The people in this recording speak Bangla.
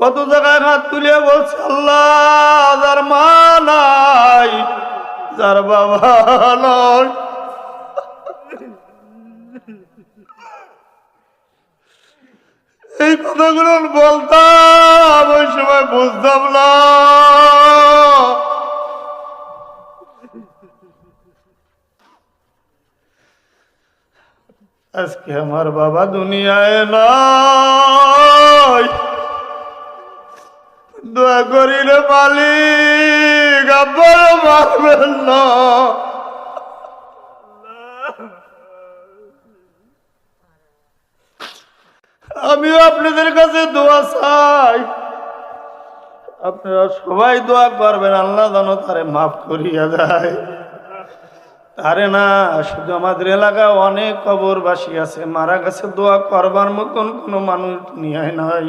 কত জায়গায় হাত তুলে বলছে আল্লাহ, যার মা নাই, যার বাবা নয়, এই কথাগুলো বলতাম, ওই সময় বুঝতাম না। আজকে আমার বাবা দুনিয়ায় নাই, দোয়া করিলে মালিক আব্বার মারবেন না। আমিও আপনাদের কাছে দোয়া চাই, আপনারা সবাই দোয়া করবেন আল্লাহ যেন তারে মাফ করিয়া যায়। আরে না, শুধু আমাদের এলাকায় অনেক কবরবাসী আছে, মারা গেছে, দোয়া করবার মতন কোনো মানুষ নিয়ে নাই।